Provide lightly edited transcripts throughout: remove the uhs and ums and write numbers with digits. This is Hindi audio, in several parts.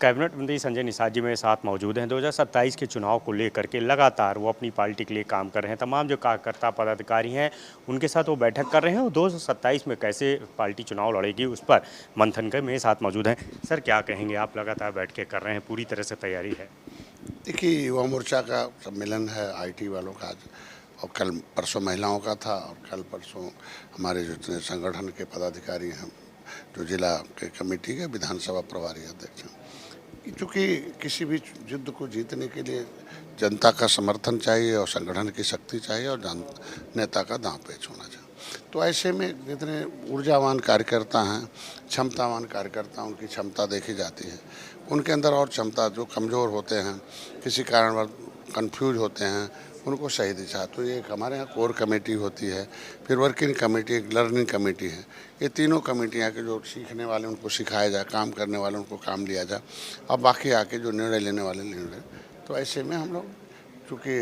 कैबिनेट मंत्री संजय निषाद जी मेरे साथ मौजूद हैं। 2027 के चुनाव को लेकर के लगातार वो अपनी पार्टी के लिए काम कर रहे हैं। तमाम जो कार्यकर्ता पदाधिकारी हैं उनके साथ वो बैठक कर रहे हैं और 2027 में कैसे पार्टी चुनाव लड़ेगी उस पर मंथन कर मेरे साथ मौजूद हैं। सर, क्या कहेंगे? आप लगातार बैठ के कर रहे हैं, पूरी तरह से तैयारी है। देखिए, युवा मोर्चा का सम्मेलन है आईटी वालों का आज, और कल परसों महिलाओं का था, और कल परसों हमारे जो संगठन के पदाधिकारी हैं, जो जिला के कमेटी के विधानसभा प्रभारी अध्यक्ष हैं। चूँकि किसी भी युद्ध को जीतने के लिए जनता का समर्थन चाहिए और संगठन की शक्ति चाहिए और नेता का दांव पेच होना चाहिए। तो ऐसे में जितने ऊर्जावान कार्यकर्ता हैं, क्षमतावान कार्यकर्ता, उनकी क्षमता देखी जाती है। उनके अंदर और क्षमता, जो कमज़ोर होते हैं, किसी कारणवश कंफ्यूज होते हैं, उनको सही दिशा। तो ये एक हमारे यहाँ कोर कमेटी होती है, फिर वर्किंग कमेटी, एक लर्निंग कमेटी है। ये तीनों कमेटियाँ के जो सीखने वाले उनको सिखाया जाए, काम करने वाले उनको काम लिया जाए, और बाकी आके जो निर्णय लेने वाले निर्णय। तो ऐसे में हम लोग, चूँकि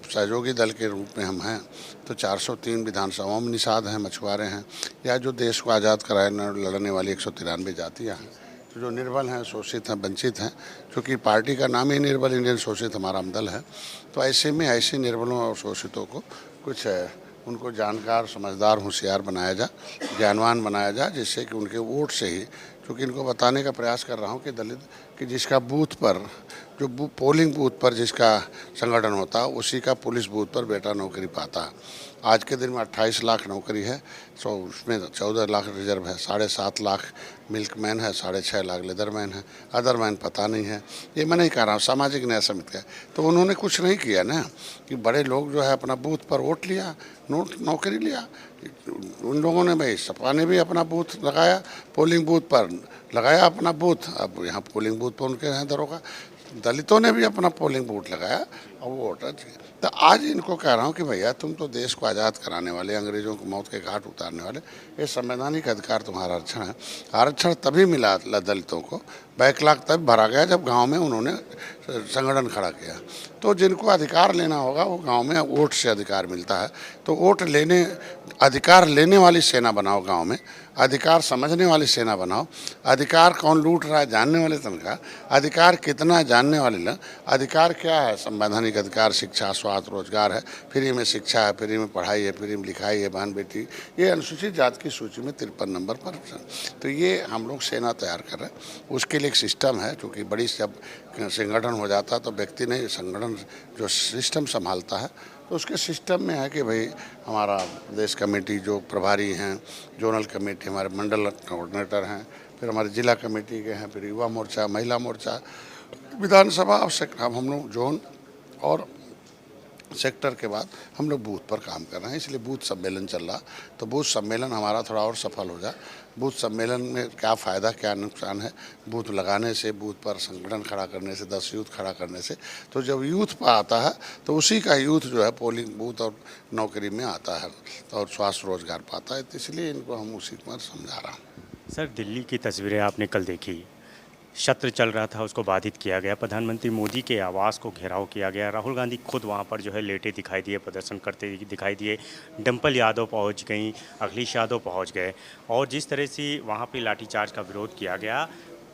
सहयोगी दल के रूप में हम हैं, तो 403 विधानसभाओं में निषाद हैं, मछुआरे हैं, या जो देश को आज़ाद कराने लड़ने वाली 193 जातियाँ हैं, तो जो निर्बल हैं, शोषित हैं, वंचित हैं, क्योंकि पार्टी का नाम ही निर्बल इंडियन शोषित हमारा दल है। तो ऐसे में ऐसे निर्बलों और शोषितों को कुछ उनको जानकार, समझदार, होशियार बनाया जाए, ज्ञानवान बनाया जाए, जिससे कि उनके वोट से ही, क्योंकि इनको बताने का प्रयास कर रहा हूँ कि दलित कि जिसका बूथ पर, जो पोलिंग बूथ पर जिसका संगठन होता है, उसी का पुलिस बूथ पर बेटा नौकरी पाता है। आज के दिन में 28 लाख नौकरी है, तो उसमें 14 लाख रिजर्व है, 7.5 लाख मिल्कमैन है, 6.5 लाख लेदरमैन है, अदरमैन पता नहीं है। ये मैं नहीं कह रहा हूँ, सामाजिक न्याय समिति का। तो उन्होंने कुछ नहीं किया ना, कि बड़े लोग जो है अपना बूथ पर वोट लिया, नौकरी लिया। उन लोगों ने, भाई सपा ने भी अपना बूथ लगाया, पोलिंग बूथ पर लगाया अपना बूथ। अब यहाँ पोलिंग बूथ पर उनके हैं दरोगा। दलितों ने भी अपना पोलिंग बूथ लगाया और वो वोटर। तो आज इनको कह रहा हूँ कि भैया, तुम तो देश को आज़ाद कराने वाले, अंग्रेजों को मौत के घाट उतारने वाले, ये संवैधानिक अधिकार तुम्हारा आरक्षण है। आरक्षण तभी मिला दलितों को, बैकलॉग तब भरा गया जब गांव में उन्होंने संगठन खड़ा किया। तो जिनको अधिकार लेना होगा वो गांव में वोट से अधिकार मिलता है। तो वोट लेने, अधिकार लेने वाली सेना बनाओ गांव में, अधिकार समझने वाली सेना बनाओ। अधिकार कौन लूट रहा है जानने वाले तनखा, अधिकार कितना जानने वाले लोग। अधिकार क्या है? संवैधानिक अधिकार शिक्षा, स्वास्थ्य, रोजगार है, फ्री में शिक्षा है, फ्री में पढ़ाई है, फ्री में लिखाई है, बहन बेटी। ये अनुसूचित जाति की सूची में 53 नंबर पर। तो ये हम लोग सेना तैयार कर रहे हैं। उसके लिए एक सिस्टम है, क्योंकि बड़ी जब संगठन हो जाता है तो व्यक्ति नहीं, संगठन जो सिस्टम संभालता है, तो उसके सिस्टम में है कि भाई हमारा प्रदेश कमेटी जो प्रभारी हैं, जोनल कमेटी, हमारे मंडल कोऑर्डिनेटर हैं, फिर हमारे जिला कमेटी के हैं, फिर युवा मोर्चा, महिला मोर्चा, विधानसभा और सेक्टर। अब हम लोग जोन और सेक्टर के बाद हम लोग बूथ पर काम कर रहे हैं, इसलिए बूथ सम्मेलन चल रहा। तो बूथ सम्मेलन हमारा थोड़ा और सफल हो जाए। बूथ सम्मेलन में क्या फ़ायदा, क्या नुकसान है बूथ लगाने से, बूथ पर संगठन खड़ा करने से, 10 यूथ खड़ा करने से। तो जब यूथ पर आता है तो उसी का यूथ जो है पोलिंग बूथ और नौकरी में आता है और स्वास्थ्य रोजगार पाता है। तो इसलिए इनको हम उसी पर समझा रहा हूँ। सर, दिल्ली की तस्वीरें आपने कल देखी, सत्र चल रहा था, उसको बाधित किया गया, प्रधानमंत्री मोदी के आवास को घेराव किया गया, राहुल गांधी खुद वहां पर जो है लेटे दिखाई दिए, प्रदर्शन करते दिखाई दिए, डिम्पल यादव पहुंच गई, अखिलेश यादव पहुंच गए, और जिस तरह से वहां पे लाठीचार्ज का विरोध किया गया,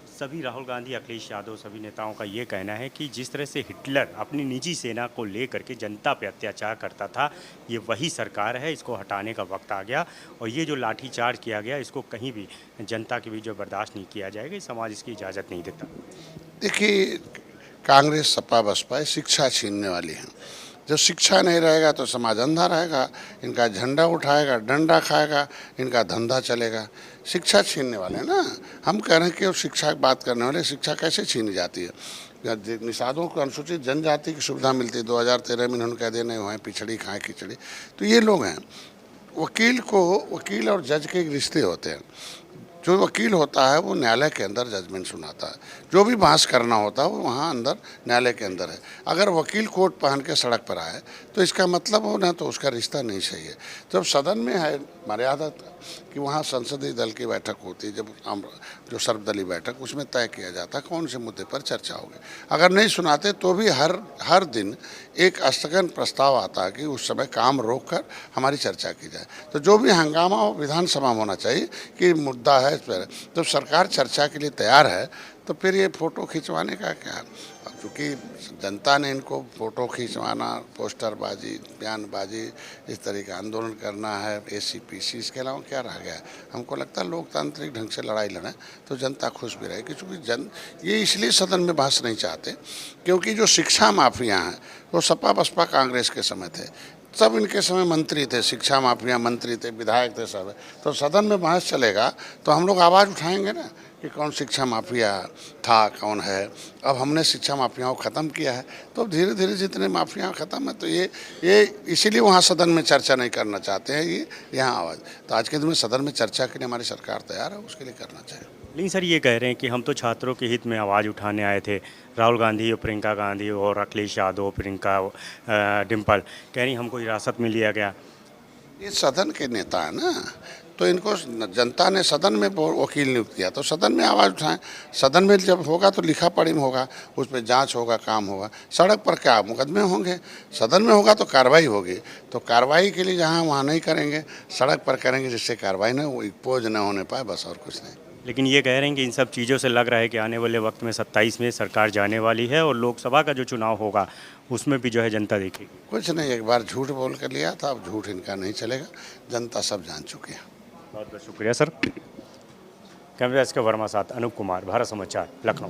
सभी राहुल गांधी, अखिलेश यादव, सभी नेताओं का ये कहना है कि जिस तरह से हिटलर अपनी निजी सेना को लेकर के जनता पर अत्याचार करता था, ये वही सरकार है, इसको हटाने का वक्त आ गया। और ये जो लाठीचार्ज किया गया, इसको कहीं भी जनता के बीच जो बर्दाश्त नहीं किया जाएगा, समाज इसकी इजाज़त नहीं देता। देखिए, कांग्रेस, सपा, बसपा शिक्षा छीनने वाली है। जब शिक्षा नहीं रहेगा तो समाज अंधा रहेगा, इनका झंडा उठाएगा, डंडा खाएगा, इनका धंधा चलेगा। शिक्षा छीनने वाले हैं ना। हम कह रहे हैं कि शिक्षा की बात करने वाले, शिक्षा कैसे छीनी जाती है? निषादों को अनुसूचित जनजाति की सुविधा मिलती है। 2013 में इन्होंने कह दिया नहीं हुआ है, पिछड़ी खाएँ खिचड़ी। तो ये लोग हैं। वकील और जज के रिश्ते होते हैं। जो वकील होता है वो न्यायालय के अंदर जजमेंट सुनाता है, जो भी बहस करना होता है वो वहाँ अंदर न्यायालय के अंदर है। अगर वकील कोट पहन के सड़क पर आए तो इसका मतलब हो ना, तो उसका रिश्ता नहीं सही है। जब सदन में है मर्यादा कि वहाँ संसदीय दल की बैठक होती है, जब जो सर्वदलीय बैठक, उसमें तय किया जाता है कौन से मुद्दे पर चर्चा होगी। अगर नहीं सुनाते तो भी हर दिन एक स्थगन प्रस्ताव आता है कि उस समय काम रोक कर हमारी चर्चा की जाए। तो जो भी हंगामा हो विधानसभा में होना चाहिए कि मुद्दा है इस पर, जब सरकार चर्चा के लिए तैयार है तो फिर ये फ़ोटो खिंचवाने का क्या। क्योंकि जनता ने इनको फ़ोटो खिंचवाना, पोस्टरबाजी, बयानबाजी, इस तरह का आंदोलन करना है, एसीपीसी, इसके अलावा क्या रह गया। हमको लगता है लोकतांत्रिक ढंग से लड़ाई लड़ें तो जनता खुश भी रहेगी। क्योंकि ये इसलिए सदन में बहस नहीं चाहते क्योंकि जो शिक्षा माफिया हैं वो सपा बसपा कांग्रेस के समय थे, सब इनके समय मंत्री थे, शिक्षा माफिया मंत्री थे, विधायक थे सब। तो सदन में बहस चलेगा तो हम लोग आवाज़ उठाएंगे ना कि कौन शिक्षा माफिया था, कौन है। अब हमने शिक्षा माफियाओं को ख़त्म किया है, तो अब धीरे धीरे जितने माफिया ख़त्म है तो ये इसीलिए वहाँ सदन में चर्चा नहीं करना चाहते हैं, ये यहाँ आवाज़। तो आज के दिन में सदन में चर्चा के लिए हमारी सरकार तैयार है, उसके लिए करना चाहिए। लेकिन सर ये कह रहे हैं कि हम तो छात्रों के हित में आवाज़ उठाने आए थे। राहुल गांधी और प्रियंका गांधी और अखिलेश यादव, प्रियंका डिम्पल कह रही हमको हिरासत में लिया गया। ये सदन के नेता है ना, तो इनको जनता ने सदन में वकील नियुक्त किया, तो सदन में आवाज़ उठाएं। सदन में जब होगा तो लिखा पढ़ी में होगा, उस पर जांच होगा, काम होगा। सड़क पर क्या मुकदमे होंगे, सदन में होगा तो कार्रवाई होगी। तो कार्रवाई के लिए जहां वहां नहीं करेंगे, सड़क पर करेंगे, जिससे कार्रवाई न वो पोज न होने पाए, बस और कुछ नहीं। लेकिन ये कह रहे हैं कि इन सब चीज़ों से लग रहा है कि आने वाले वक्त में 27 में सरकार जाने वाली है और लोकसभा का जो चुनाव होगा उसमें भी जो है जनता देखेगी। कुछ नहीं, एक बार झूठ बोल कर लिया था, अब झूठ इनका नहीं चलेगा, जनता सब जान चुकी है। बहुत बहुत शुक्रिया सर। कैमरा एस के वर्मा साथ अनूप कुमार, भारत समाचार, लखनऊ।